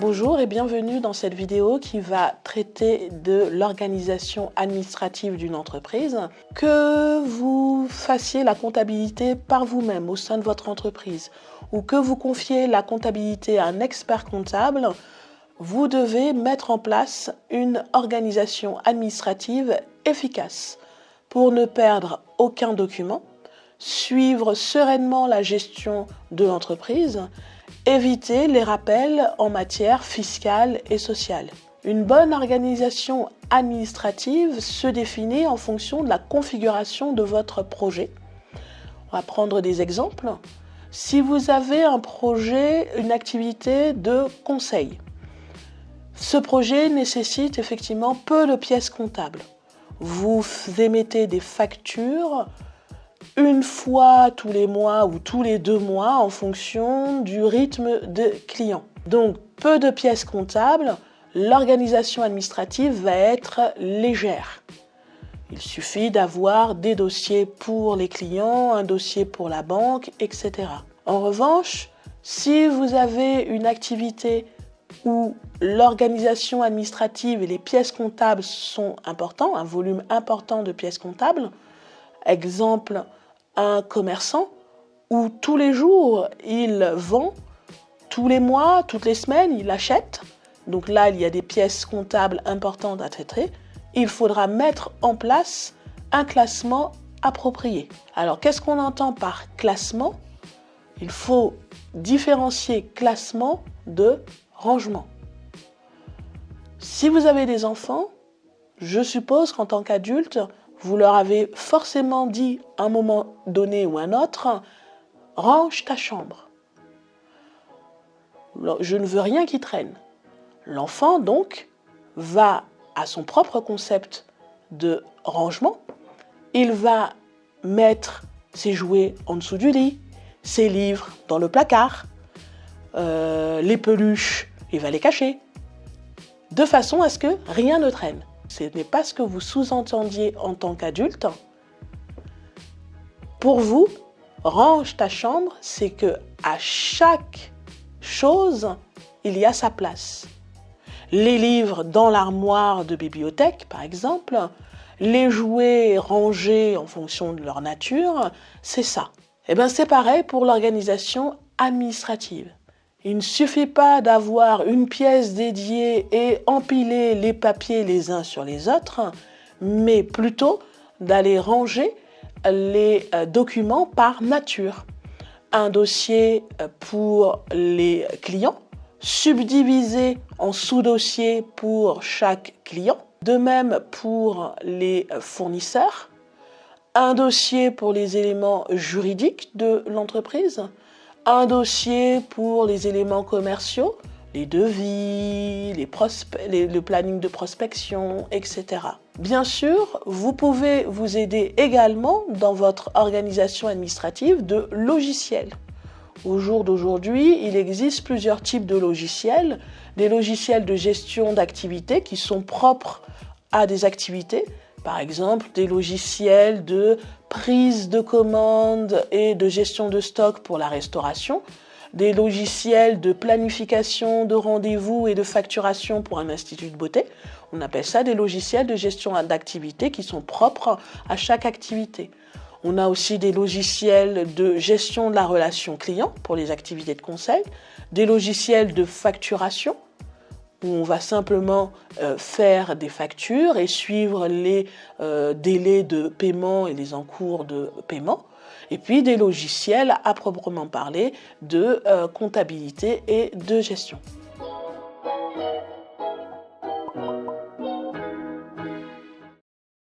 Bonjour et bienvenue dans cette vidéo qui va traiter de l'organisation administrative d'une entreprise. Que vous fassiez la comptabilité par vous-même au sein de votre entreprise ou que vous confiez la comptabilité à un expert comptable, vous devez mettre en place une organisation administrative efficace pour ne perdre aucun document, suivre sereinement la gestion de l'entreprise, éviter les rappels en matière fiscale et sociale. Une bonne organisation administrative se définit en fonction de la configuration de votre projet. On va prendre des exemples. Si vous avez un projet, une activité de conseil, ce projet nécessite effectivement peu de pièces comptables. Vous émettez des factures une fois tous les mois ou tous les 2 mois en fonction du rythme de clients. Donc, peu de pièces comptables, l'organisation administrative va être légère. Il suffit d'avoir des dossiers pour les clients, un dossier pour la banque, etc. En revanche, si vous avez une activité où l'organisation administrative et les pièces comptables sont importants, un volume important de pièces comptables, exemple, un commerçant où tous les jours il vend, tous les mois, toutes les semaines il achète, donc là il y a des pièces comptables importantes à traiter, il faudra mettre en place un classement approprié. Alors qu'est-ce qu'on entend par classement? Il faut différencier classement de rangement. Si vous avez des enfants, je suppose qu'en tant qu'adulte, vous leur avez forcément dit à un moment donné ou un autre, range ta chambre. Je ne veux rien qui traîne. L'enfant donc va à son propre concept de rangement. Il va mettre ses jouets en dessous du lit, ses livres dans le placard, les peluches, il va les cacher, de façon à ce que rien ne traîne. Ce n'est pas ce que vous sous-entendiez en tant qu'adulte. Pour vous, range ta chambre, c'est que à chaque chose, il y a sa place. Les livres dans l'armoire de bibliothèque, par exemple, les jouets rangés en fonction de leur nature, c'est ça. Et bien c'est pareil pour l'organisation administrative. Il ne suffit pas d'avoir une pièce dédiée et empiler les papiers les uns sur les autres, mais plutôt d'aller ranger les documents par nature. Un dossier pour les clients, subdivisé en sous-dossiers pour chaque client. De même pour les fournisseurs, un dossier pour les éléments juridiques de l'entreprise, un dossier pour les éléments commerciaux, les devis, le planning de prospection, etc. Bien sûr, vous pouvez vous aider également dans votre organisation administrative de logiciels. Au jour d'aujourd'hui, il existe plusieurs types de logiciels, des logiciels de gestion d'activités qui sont propres à des activités, par exemple des logiciels de prise de commande et de gestion de stock pour la restauration, des logiciels de planification de rendez-vous et de facturation pour un institut de beauté. On appelle ça des logiciels de gestion d'activités qui sont propres à chaque activité. On a aussi des logiciels de gestion de la relation client pour les activités de conseil, des logiciels de facturation où on va simplement faire des factures et suivre les délais de paiement et les encours de paiement, et puis des logiciels à proprement parler de comptabilité et de gestion.